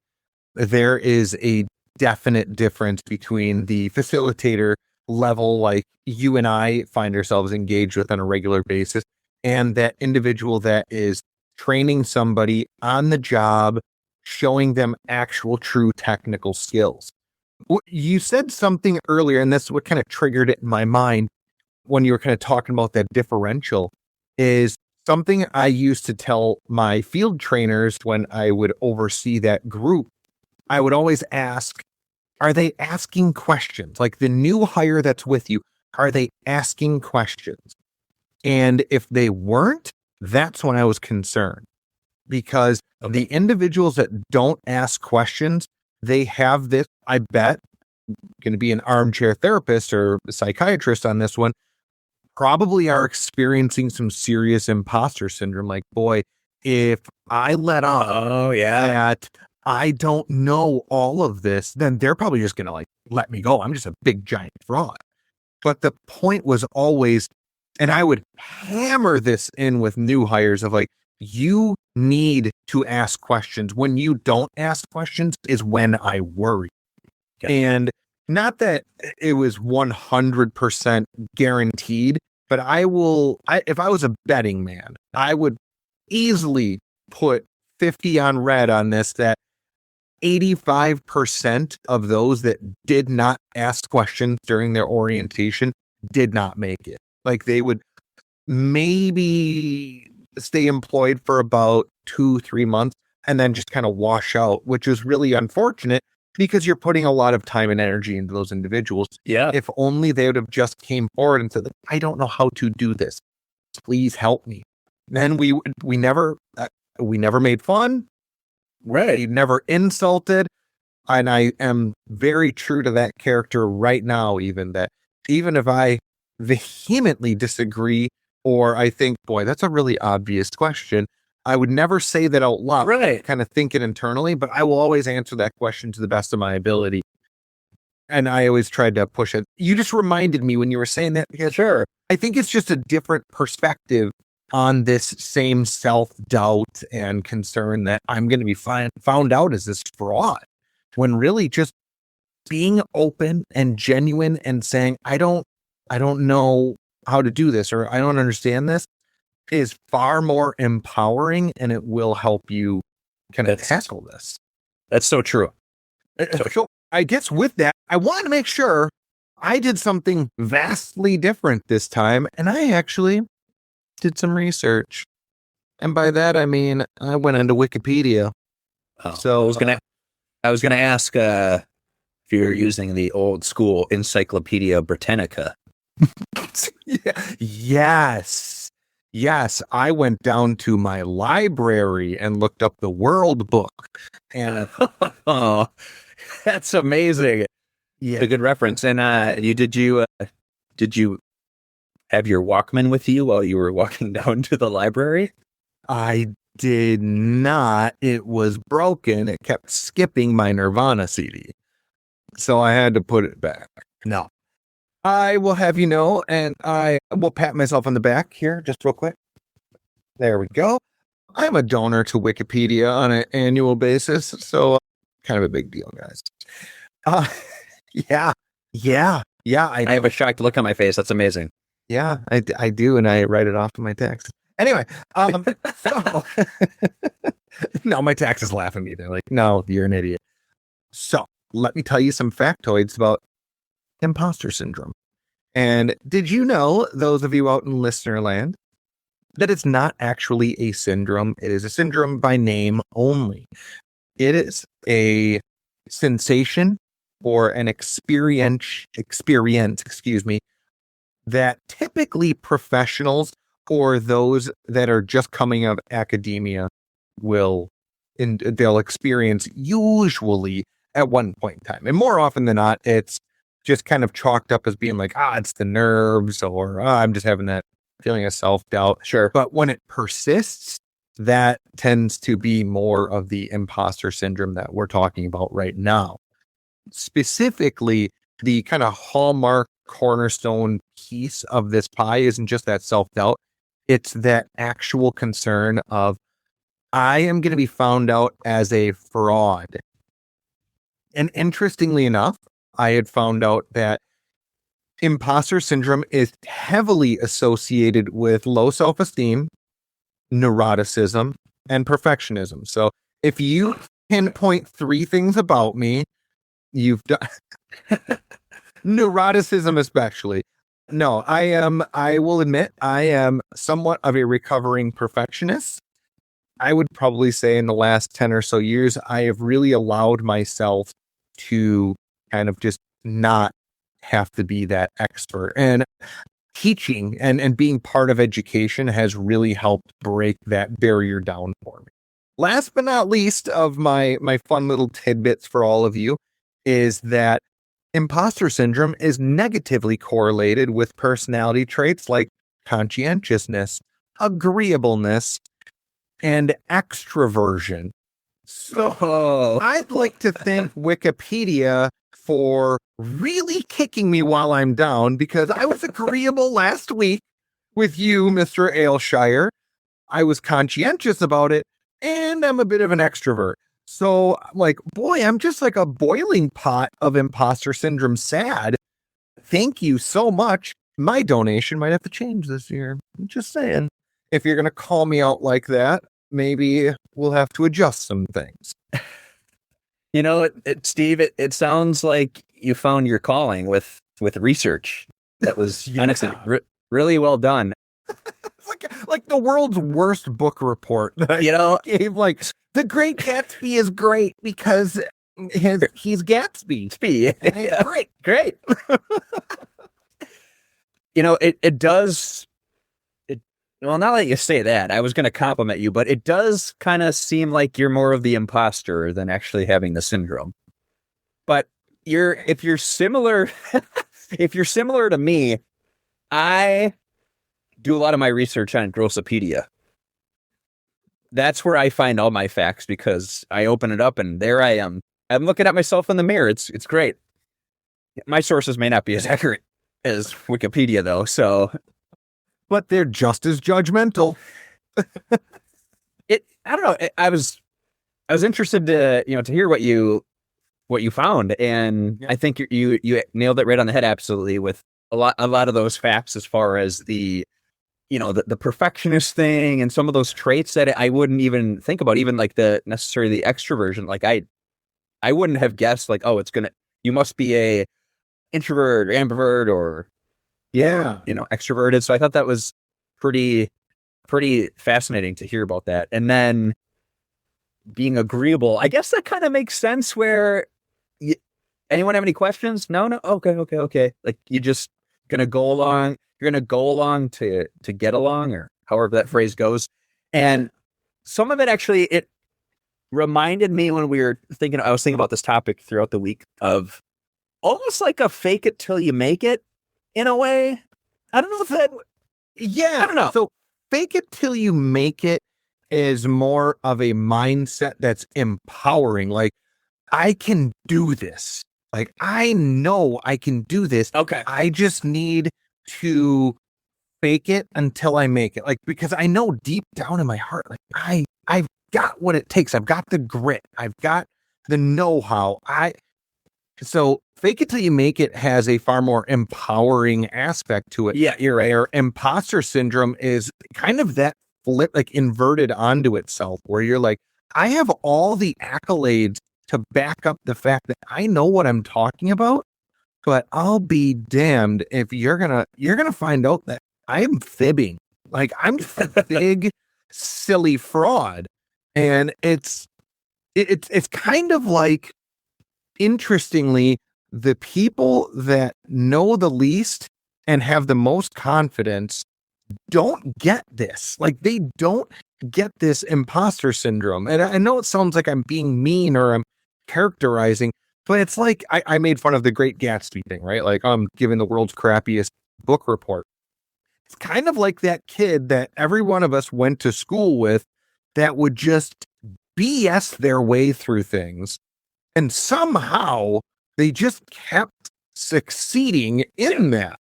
There is a definite difference between the facilitator level, like you and I find ourselves engaged with on a regular basis, and that individual that is training somebody on the job, showing them actual true technical skills. You said something earlier, and this is what kind of triggered it in my mind when you were kind of talking about that differential, is something I used to tell my field trainers when I would oversee that group. I would always ask, are they asking questions? Like the new hire that's with you, are they asking questions? And if they weren't, that's when I was concerned, because the individuals that don't ask questions, they have this, I bet, going to be an armchair therapist or a psychiatrist on this one, probably are experiencing some serious imposter syndrome. Like, boy, if I let on that I don't know all of this, then they're probably just going to like let me go. I'm just a big giant fraud. But the point was always, and I would hammer this in with new hires of like, you need to ask questions. When you don't ask questions is when I worry. Okay. And not that it was 100% guaranteed, but if I was a betting man, I would easily put 50 on red on this, that 85% of those that did not ask questions during their orientation did not make it. Like they would maybe stay employed for about 2-3 months, and then just kind of wash out, which is really unfortunate because you're putting a lot of time and energy into those individuals. Yeah. If only they would have just came forward and said, I don't know how to do this. Please help me. Then we never made fun. Right. We never insulted. And I am very true to that character right now, even if I vehemently disagree, or I think, boy, that's a really obvious question, I would never say that out loud. Right. Kind of think it internally, but I will always answer that question to the best of my ability. And I always tried to push it. You just reminded me when you were saying that, because Sure. I think it's just a different perspective on this same self-doubt and concern that I'm going to be found out as this fraud, when really just being open and genuine and saying, I don't know how to do this, or I don't understand this, is far more empowering, and it will help you kind of tackle this. That's so true. So I guess with that, I want to make sure I did something vastly different this time, and I actually did some research. And by that, I mean, I went into Wikipedia. Oh, So I was gonna ask if you're using the old school Encyclopedia Britannica. Yes, I went down to my library and looked up the World Book. And Oh, that's amazing. yeah, A good reference. And did you have your Walkman with you while you were walking down to the library? I did not. It was broken. It kept skipping my Nirvana CD. So I had to put it back. No. I will have you know, and I will pat myself on the back here just real quick. There we go. I'm a donor to Wikipedia on an annual basis, so kind of a big deal, guys. Yeah. I have a shocked look on my face. That's amazing. Yeah, I do, and I write it off in my tax. Anyway, so no, my tax is laughing at me. They're like, no, you're an idiot. So let me tell you some factoids about imposter syndrome. And did you know, those of you out in listener land, that it's not actually a syndrome? It is a syndrome by name only. It is a sensation or an experience, that typically professionals or those that are just coming out of academia they'll experience usually at one point in time. And more often than not, it's just kind of chalked up as being like, it's the nerves, or I'm just having that feeling of self-doubt. Sure. But when it persists, that tends to be more of the imposter syndrome that we're talking about right now. Specifically, the kind of hallmark cornerstone piece of this pie isn't just that self-doubt. It's that actual concern of, I am going to be found out as a fraud. And interestingly enough, I had found out that imposter syndrome is heavily associated with low self-esteem, neuroticism, and perfectionism. So if you pinpoint 3 things about me, you've done neuroticism especially. No, I will admit, I am somewhat of a recovering perfectionist. I would probably say in the last 10 or so years, I have really allowed myself to kind of just not have to be that expert. And teaching and being part of education has really helped break that barrier down for me. Last but not least of my fun little tidbits for all of you is that imposter syndrome is negatively correlated with personality traits like conscientiousness, agreeableness, and extroversion. So I'd like to thank Wikipedia for really kicking me while I'm down, because I was agreeable last week with you, Mr. Aylshire. I was conscientious about it, and I'm a bit of an extrovert. So I'm like, boy, I'm just like a boiling pot of imposter syndrome sad. Thank you so much. My donation might have to change this year. I'm just saying. If you're going to call me out like that, maybe we'll have to adjust some things. You know, Steve, it sounds like you found your calling with research. That was honestly really well done. It's like like the world's worst book report that I You know, gave. Like, The Great Gatsby is great because he's Gatsby. yeah, Great. great. It does. Well, now that you say that, I was going to compliment you, but it does kind of seem like you're more of the imposter than actually having the syndrome. But if you're similar, if you're similar to me, I do a lot of my research on Grossopedia. That's where I find all my facts because I open it up and there I am. I'm looking at myself in the mirror. It's great. My sources may not be as accurate as Wikipedia though, so But they're just as judgmental. I don't know. I was interested to hear what you found, and I think you nailed it right on the head. Absolutely, with a lot of those facts as far as the perfectionist thing and some of those traits that I wouldn't even think about, even like the extroversion. Like I wouldn't have guessed like, oh, you must be a introvert or ambivert or extroverted. So I thought that was pretty fascinating to hear about that. And then being agreeable, I guess that kind of makes sense where anyone have any questions? No. Okay. Like you're just going to go along. You're going to go along to get along, or however that phrase goes. And some of it actually, it reminded me when I was thinking about this topic throughout the week of almost like a fake it till you make it in a way. I don't know if that, Yeah. I don't know. So fake it till you make it is more of a mindset that's empowering. Like, I can do this. Like, I know I can do this. Okay. I just need to fake it until I make it. Like, because I know deep down in my heart, like I've got what it takes. I've got the grit. I've got the know-how. So fake it till you make it has a far more empowering aspect to it. Yeah, you're right. Where imposter syndrome is kind of that flip, like inverted onto itself, where you're like, I have all the accolades to back up the fact that I know what I'm talking about, but I'll be damned if you're gonna find out that I'm fibbing. Like, I'm just a big silly fraud. And it's kind of like, interestingly, the people that know the least and have the most confidence don't get this. Like, they don't get this imposter syndrome. And I know it sounds like I'm being mean or I'm characterizing, but it's like I made fun of the Great Gatsby thing, right? Like, I'm giving the world's crappiest book report. It's kind of like that kid that every one of us went to school with that would just BS their way through things. And somehow they just kept succeeding in that,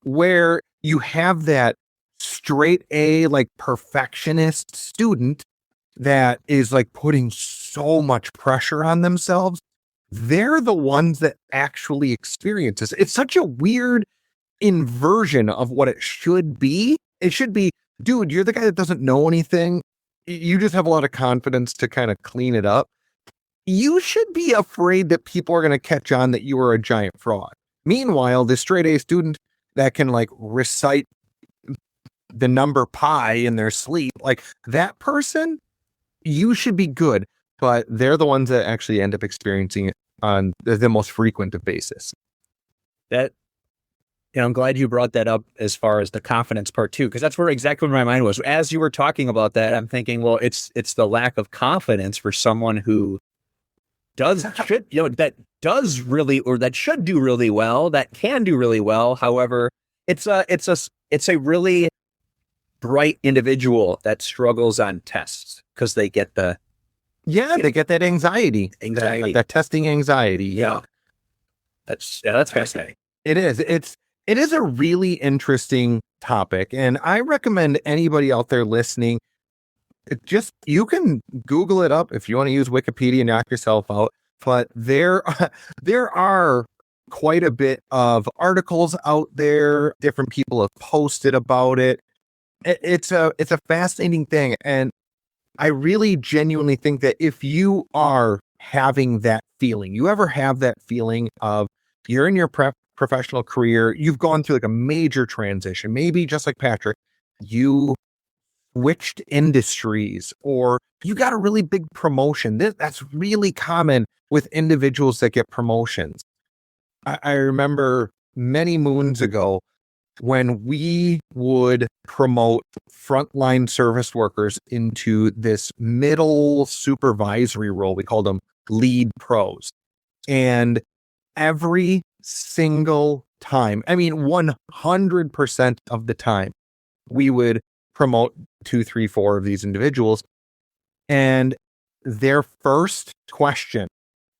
where you have that straight A, like perfectionist student that is like putting so much pressure on themselves. They're the ones that actually experience this. It's such a weird inversion of what it should be. It should be, dude, you're the guy that doesn't know anything. You just have a lot of confidence to kind of clean it up. You should be afraid that people are going to catch on that you are a giant fraud. Meanwhile, the straight A student that can like recite the number pi in their sleep, like that person, you should be good, but they're the ones that actually end up experiencing it on the most frequent of basis. That, I'm glad you brought that up as far as the confidence part too, because that's where exactly where my mind was. As you were talking about that, I'm thinking, well, it's the lack of confidence for someone who that does really, or that should do really well, that can do really well. However, it's a really bright individual that struggles on tests because they get they get that anxiety, that testing anxiety. Yeah. That's fascinating. It is. It is a really interesting topic, and I recommend anybody out there listening, you can Google it up if you want to use Wikipedia, knock yourself out. But there are quite a bit of articles out there. Different people have posted about it. It's a fascinating thing, and I really genuinely think that if you are having that feeling, you ever have that feeling of you're in your professional career, you've gone through like a major transition, maybe just like Patrick, you switched industries or you got a really big promotion. That's really common with individuals that get promotions. I remember many moons ago when we would promote frontline service workers into this middle supervisory role. We called them lead pros. And every single time, I mean, 100% of the time, we would promote 2, 3, 4 of these individuals. And their first question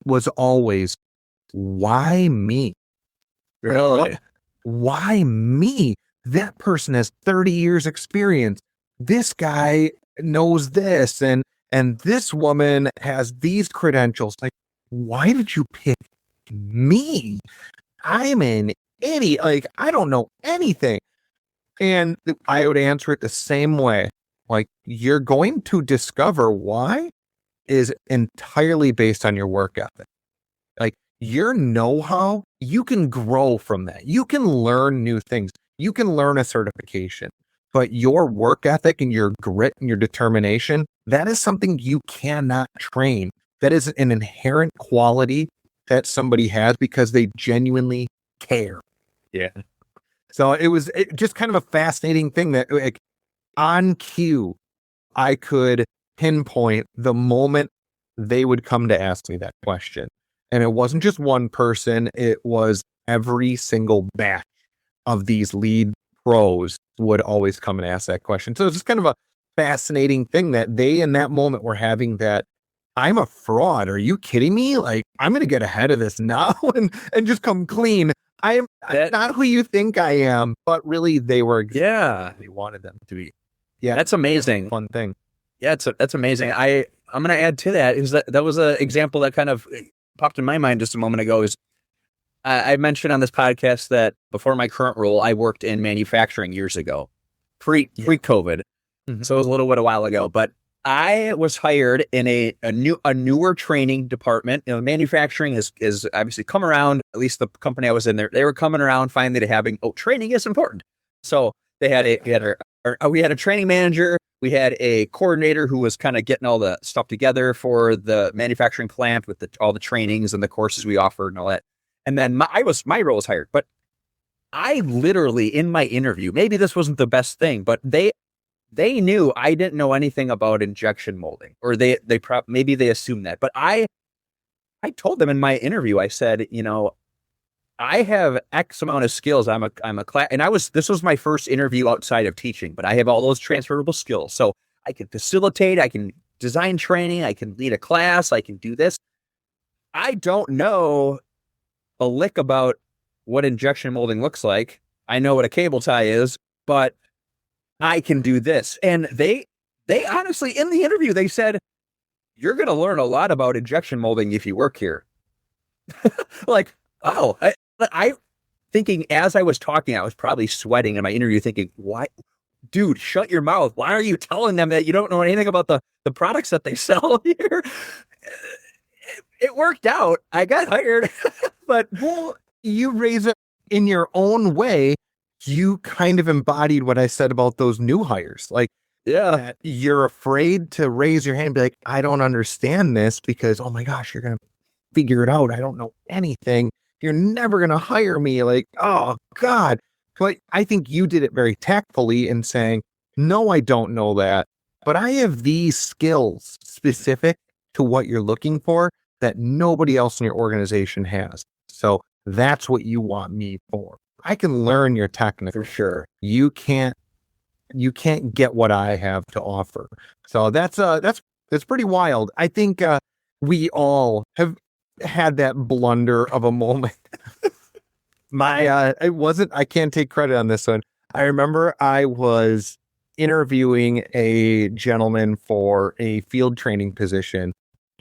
was always, why me? Really? Why me? That person has 30 years experience. This guy knows this and this woman has these credentials. Like, why did you pick me? I'm an idiot. Like, I don't know anything. And I would answer it the same way. Like, you're going to discover why is entirely based on your work ethic. Like, your know-how, you can grow from that. You can learn new things. You can learn a certification. But your work ethic and your grit and your determination, that is something you cannot train. That is an inherent quality that somebody has because they genuinely care. Yeah. So it was just kind of a fascinating thing that, like, on cue, I could pinpoint the moment they would come to ask me that question. And it wasn't just one person, it was every single batch of these lead pros would always come and ask that question. So it's just kind of a fascinating thing that they, in that moment, were having that, I'm a fraud. Are you kidding me? Like, I'm going to get ahead of this now and just come clean. I'm not who you think I am, but really they were exactly they wanted them to be. Yeah. That's amazing. Fun thing. Yeah, that's amazing. I'm going to add to that is that was an example that kind of popped in my mind just a moment ago. Is I mentioned on this podcast that before my current role, I worked in manufacturing years ago, pre-COVID. Mm-hmm. So it was a little bit a while ago, but I was hired in a newer training department. You know, manufacturing is obviously come around. At least the company I was in there, they were coming around finally to having training is important. So we had a training manager. We had a coordinator who was kind of getting all the stuff together for the manufacturing plant with all the trainings and the courses we offered and all that. And then my role was hired, but I literally in my interview, maybe this wasn't the best thing, but they knew I didn't know anything about injection molding, or maybe they assumed that. But I told them in my interview, I said, I have X amount of skills. I'm a class, and this was my first interview outside of teaching, but I have all those transferable skills. So I can facilitate, I can design training, I can lead a class, I can do this. I don't know a lick about what injection molding looks like. I know what a cable tie is, but I can do this. And they honestly, in the interview, they said, you're going to learn a lot about injection molding if you work here. Like, oh, I thinking as I was talking, I was probably sweating in my interview thinking, why, dude, shut your mouth. Why are you telling them that you don't know anything about the products that they sell here? It worked out. I got hired, but you raise it in your own way. You kind of embodied what I said about those new hires. Like, that you're afraid to raise your hand and be like, I don't understand this because, oh my gosh, you're going to figure it out. I don't know anything. You're never going to hire me. Like, oh God. But I think you did it very tactfully in saying, no, I don't know that, but I have these skills specific to what you're looking for that nobody else in your organization has. So that's what you want me for. I can learn your technical. For sure. You can't get what I have to offer. So that's pretty wild. I think we all have had that blunder of a moment. I can't take credit on this one. I remember I was interviewing a gentleman for a field training position,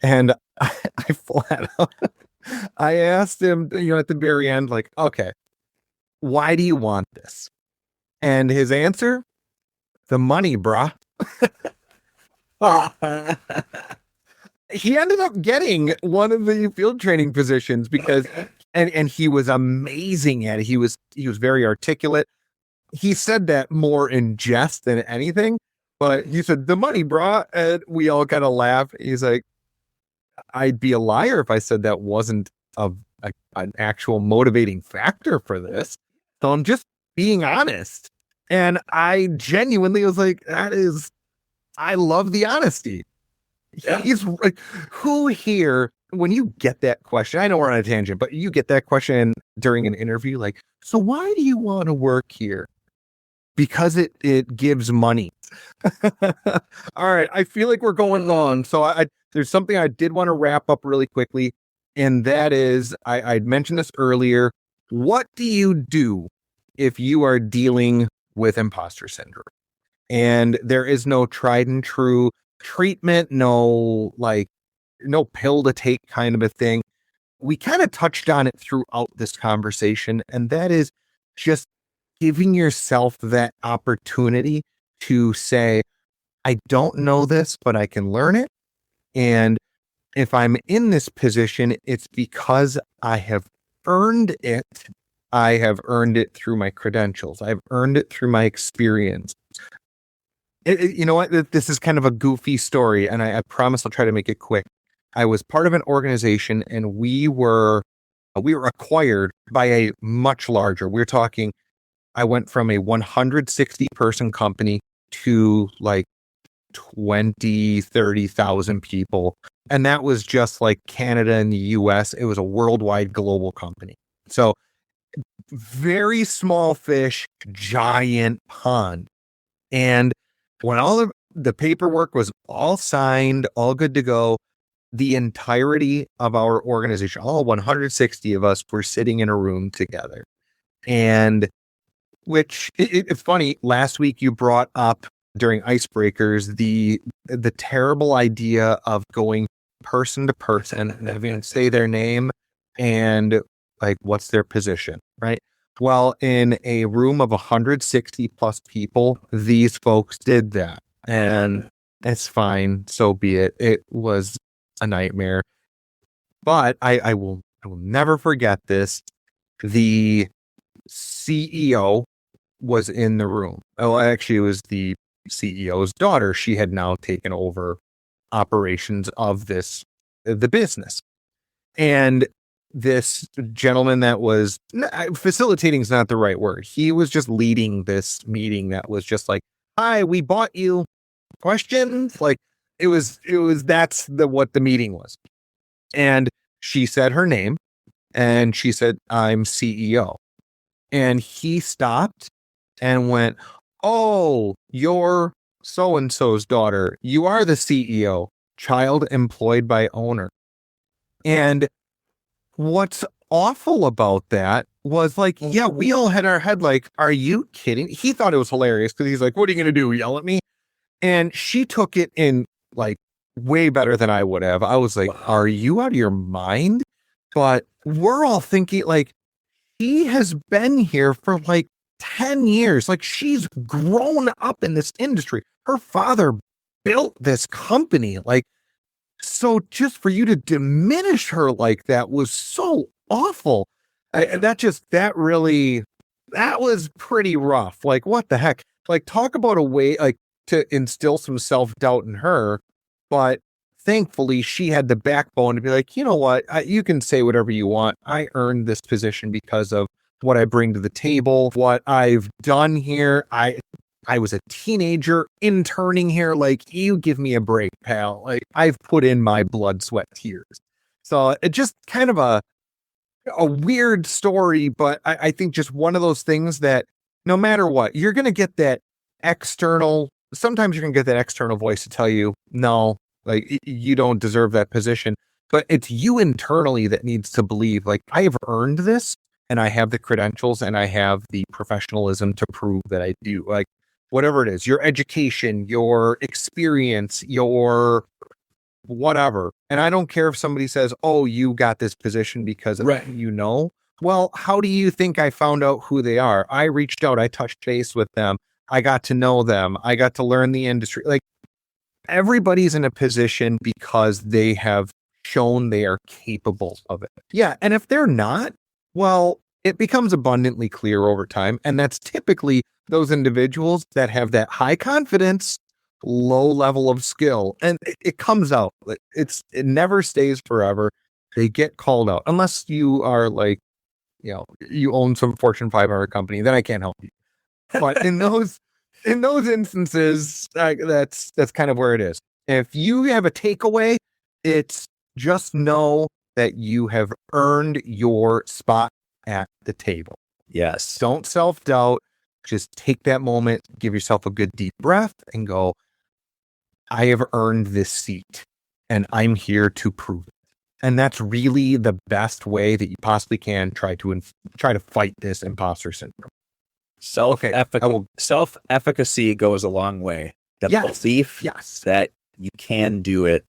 and I flat out, I asked him, at the very end, like, okay, why do you want this? And his answer, the money, brah. He ended up getting one of the field training positions because, and he was amazing at it. He was very articulate. he said that more in jest than anything, but he said, the money, brah. And we all kind of laugh. He's like, I'd be a liar if I said that wasn't an actual motivating factor for this. So I'm just being honest. And I genuinely was like, I love the honesty. Yeah. He's like, who here, when you get that question, I know we're on a tangent, but you get that question during an interview, like, so why do you want to work here? Because it gives money. All right. I feel like we're going long. So there's something I did want to wrap up really quickly. And that is, I'd mentioned this earlier. What do you do if you are dealing with imposter syndrome? And there is no tried and true treatment, no pill to take kind of a thing. We kind of touched on it throughout this conversation, and that is just giving yourself that opportunity to say, I don't know this, but I can learn it. And if I'm in this position, it's because I have earned it. I have earned it through my credentials. I've earned it through my experience. You know what? This is kind of a goofy story, and I promise I'll try to make it quick. I was part of an organization, and we were acquired by a much larger. We're talking, I went from a 160 person company to like 20, 30,000 people. And that was just like Canada and the US. It was a worldwide global company. So very small fish, giant pond. And when all of the paperwork was all signed, all good to go, the entirety of our organization, all 160 of us, were sitting in a room together. And which it's funny, last week you brought up during icebreakers the terrible idea of going person to person and having to say their name and like what's their position, right? Well, in a room of 160 plus people, these folks did that, and it's fine. So be it. It was a nightmare, but I will never forget this. The CEO was in the room. Oh, actually, it was the CEO's daughter. She had now taken over operations of the business. And this gentleman that was facilitating is not the right word. He was just leading this meeting that was just like, hi, we bought you questions. Like that's what the meeting was. And she said her name and she said, I'm CEO. And he stopped and went, oh, you're so-and-so's daughter. You are the CEO, child employed by owner. And what's awful about that was like, yeah, we all had our head like, are you kidding? He thought it was hilarious because he's like, what are you going to do? Yell at me? And she took it in like way better than I would have. I was like, are you out of your mind? But we're all thinking like, he has been here for like 10 years. Like she's grown up in this industry. Her father built this company. Like, so just for you to diminish her like that was so awful. That was pretty rough. Like, what the heck? Like, talk about a way like to instill some self-doubt in her. But thankfully she had the backbone to be like, you know what? You can say whatever you want. I earned this position because of what I bring to the table, what I've done here. I was a teenager interning here. Like, you give me a break, pal. Like, I've put in my blood, sweat, tears. So it just kind of a weird story, but I think just one of those things that no matter what, you're going to get that sometimes you're going to get that external voice to tell you, no, like you don't deserve that position. But it's you internally that needs to believe, like, I have earned this and I have the credentials and I have the professionalism to prove that I do. Like, whatever it is, your education, your experience, your whatever. And I don't care if somebody says, oh, you got this position because of well, how do you think I found out who they are? I reached out, I touched base with them. I got to know them. I got to learn the industry. Like, everybody's in a position because they have shown they are capable of it. Yeah. And if they're not, well, it becomes abundantly clear over time. And that's typically those individuals that have that high confidence, low level of skill, and it comes out. It never stays forever. They get called out unless you are like, you own some Fortune 500 company. Then I can't help you. But in those instances, that's kind of where it is. If you have a takeaway, it's just know that you have earned your spot at the table. Yes. Don't self-doubt. Just take that moment, give yourself a good deep breath and go, I have earned this seat and I'm here to prove it. And that's really the best way that you possibly can try to fight this imposter syndrome. Self-efficacy goes a long way. The belief that you can do it.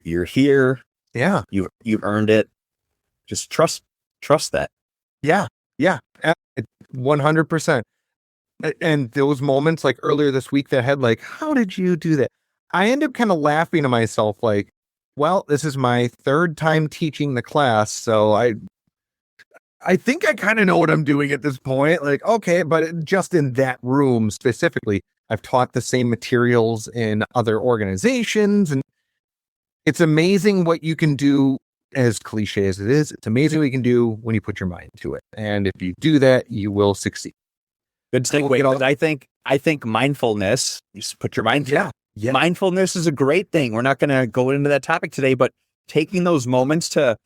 You're here. Yeah. You've earned it. Just trust that. Yeah. 100%. And those moments like earlier this week that had like, how did you do that? I end up kind of laughing to myself like, well, this is my third time teaching the class. So I think I kind of know what I'm doing at this point. Like, okay, but just in that room specifically, I've taught the same materials in other organizations. And it's amazing what you can do, as cliche as it is. It's amazing what you can do when you put your mind to it. And if you do that, you will succeed. Good segue. I think mindfulness, you just put your mind to it. Yeah. Mindfulness is a great thing. We're not going to go into that topic today, but taking those moments to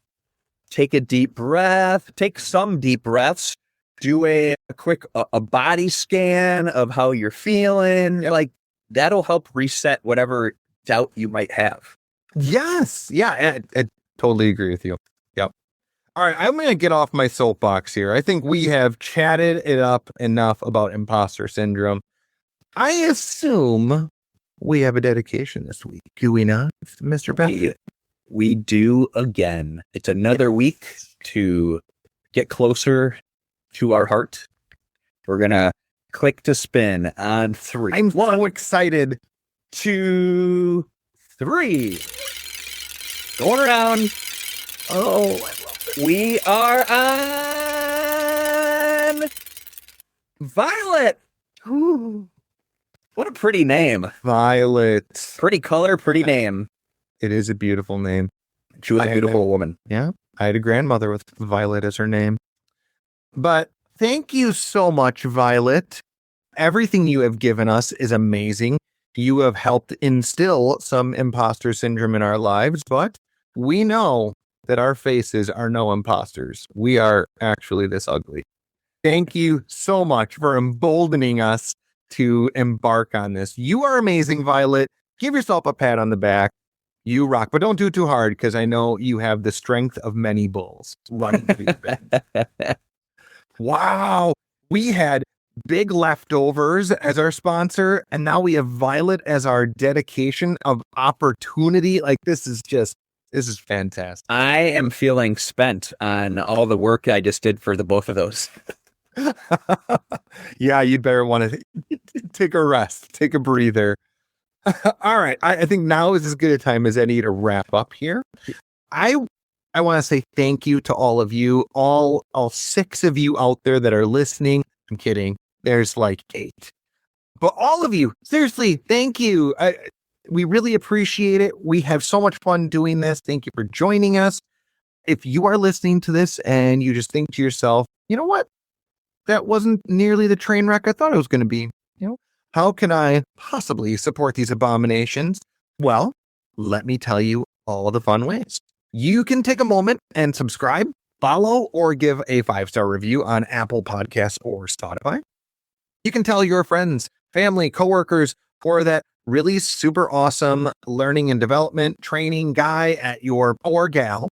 take a deep breath, take some deep breaths, do a quick a body scan of how you're feeling. Like that'll help reset whatever doubt you might have. Yes. Yeah. I totally agree with you. Yep. All right. I'm going to get off my soapbox here. I think we have chatted it up enough about imposter syndrome. I assume we have a dedication this week. Do we not, Mr. Beth? We do again. It's another week to get closer to our heart. We're going to click to spin on 3. I'm so excited. 2, 3. Going around. Oh, I love it. We are on Violet. Ooh. What a pretty name. Violet. Pretty color, pretty name. It is a beautiful name. She was a beautiful woman. Yeah. I had a grandmother with Violet as her name. But thank you so much, Violet. Everything you have given us is amazing. You have helped instill some imposter syndrome in our lives, but we know that our faces are no imposters. We are actually this ugly. Thank you so much for emboldening us to embark on this. You are amazing, Violet. Give yourself a pat on the back. You rock, but don't do it too hard because I know you have the strength of many bulls running through your back. Wow. We had Big Leftovers as our sponsor, and now we have Violet as our dedication of opportunity. Like, this is fantastic. I am feeling spent on all the work I just did for the both of those. Yeah, you'd better want to take a rest, take a breather. All right. I think now is as good a time as any to wrap up here. I want to say thank you to all of you, all 6 of you out there that are listening. I'm kidding. There's like 8. But all of you, seriously, thank you. We really appreciate it. We have so much fun doing this. Thank you for joining us. If you are listening to this and you just think to yourself, you know what? That wasn't nearly the train wreck I thought it was going to be. How can I possibly support these abominations? Well, let me tell you all the fun ways. You can take a moment and subscribe, follow, or give a 5-star review on Apple Podcasts or Spotify. You can tell your friends, family, coworkers, or that really super awesome learning and development training guy at your, or gal,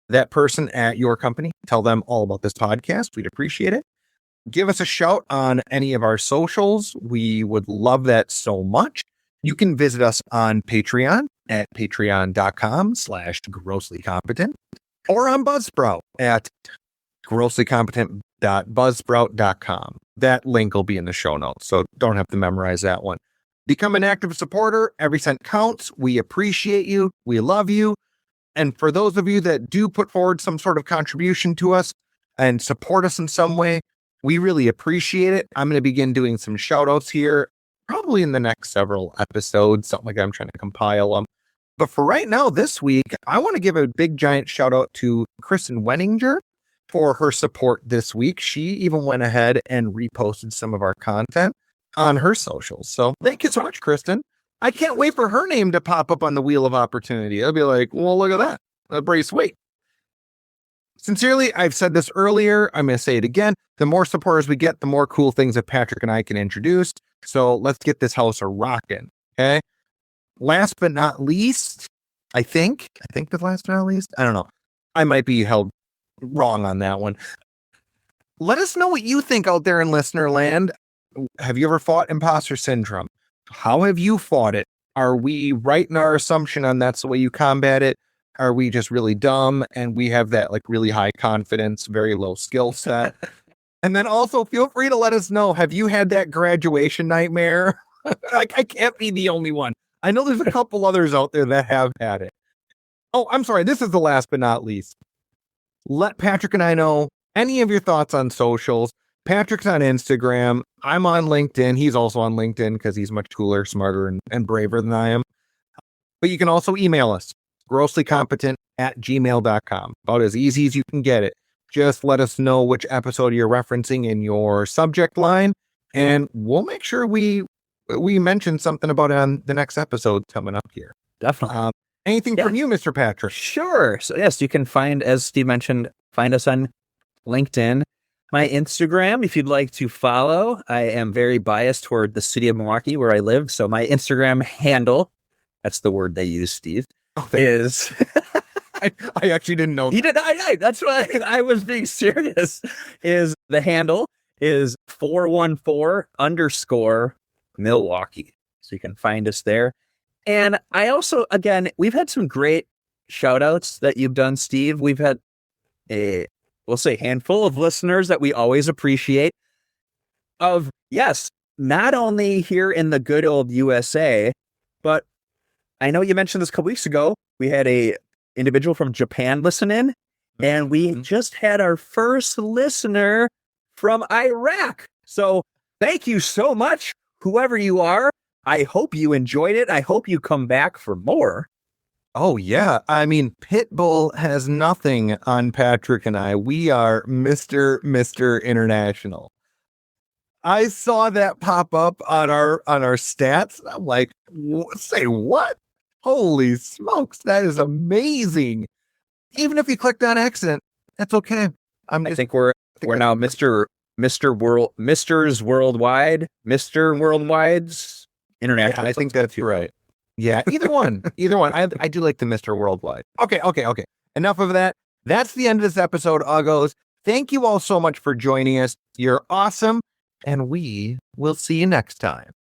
that person at your company. Tell them all about this podcast. We'd appreciate it. Give us a shout on any of our socials. We would love that so much. You can visit us on Patreon at patreon.com/grosslycompetent or on Buzzsprout at grosslycompetent.buzzsprout.com. That link will be in the show notes, so don't have to memorize that one. Become an active supporter. Every cent counts. We appreciate you. We love you. And for those of you that do put forward some sort of contribution to us and support us in some way, We really appreciate it. I'm going to begin doing some shout outs here, probably in the next several episodes, something like that. I'm trying to compile them. But for right now, this week, I want to give a big giant shout out to Kristen Wenninger for her support this week. She even went ahead and reposted some of our content on her socials. So thank you so much, Kristen. I can't wait for her name to pop up on the Wheel of Opportunity. I'll be like, well, look at that. Brace, wait. Sincerely, I've said this earlier. I'm going to say it again. The more supporters we get, the more cool things that Patrick and I can introduce. So let's get this house a rocking. Okay. Last but not least, I think the last but not least, I don't know. I might be held wrong on that one. Let us know what you think out there in listener land. Have you ever fought imposter syndrome? How have you fought it? Are we right in our assumption on that's the way you combat it? Are we just really dumb and we have that like really high confidence, very low skill set? And then also feel free to let us know, have you had that graduation nightmare? Like, I can't be the only one. I know there's a couple others out there that have had it. Oh, I'm sorry. This is the last but not least. Let Patrick and I know any of your thoughts on socials. Patrick's on Instagram. I'm on LinkedIn. He's also on LinkedIn because he's much cooler, smarter, and braver than I am. But you can also email us, grosslycompetent@gmail.com. About as easy as you can get it. Just let us know which episode you're referencing in your subject line, and we'll make sure we mention something about it on the next episode coming up here. Definitely. Anything from you, Mr. Patrick? Sure. So yes, you can find, as Steve mentioned, find us on LinkedIn. My Instagram, if you'd like to follow, I am very biased toward the city of Milwaukee where I live. So my Instagram handle, that's the word they use, Steve, is... I actually didn't know. He did. That's why I was being serious. Is the handle is 414_Milwaukee. So you can find us there. And I also, again, we've had some great shout outs that you've done, Steve. We've had we'll say handful of listeners that we always appreciate of, yes, not only here in the good old USA, but I know you mentioned this a couple weeks ago. We had a individual from Japan listen in, and we just had our first listener from Iraq. So thank you so much, whoever you are. I hope you enjoyed it. I hope you come back for more. Oh, yeah. I mean, Pitbull has nothing on Patrick and I. We are Mr. International. I saw that pop up on our stats. I'm like, say what? Holy smokes, that is amazing. Even if you clicked on accident, that's okay. I think we're now Mr. Worldwide's international. Yeah, I think that's right. Yeah, either one. I do like the Mr. Worldwide. Okay. Enough of that. That's the end of this episode, Uggos. Thank you all so much for joining us. You're awesome, and we will see you next time.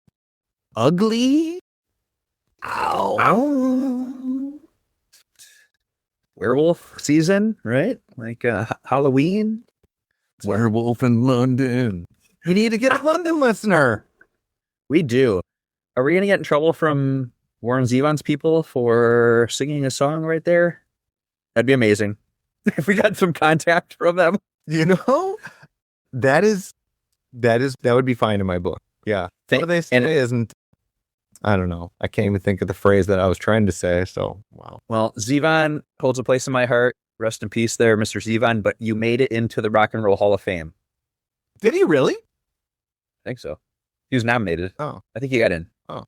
Ugly. Ow. Werewolf season, right? Like Halloween. Werewolf in London. You need to get a London listener. We do. Are we going to get in trouble from Warren Zevon's people for singing a song right there? That'd be amazing. If we got some contact from them. You know, that would be fine in my book. Yeah. What do they say isn't, I don't know. I can't even think of the phrase that I was trying to say. So, wow. Well, Zevon holds a place in my heart. Rest in peace there, Mr. Zevon. But you made it into the Rock and Roll Hall of Fame. Did he really? I think so. He was nominated. Oh. I think he got in. Oh.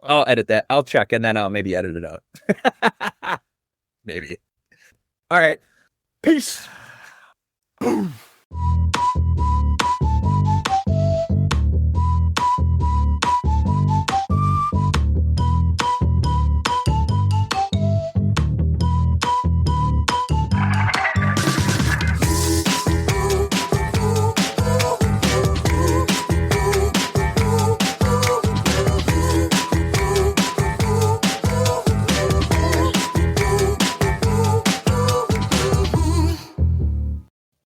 I'll edit that. I'll check, and then I'll maybe edit it out. Maybe. All right. Peace.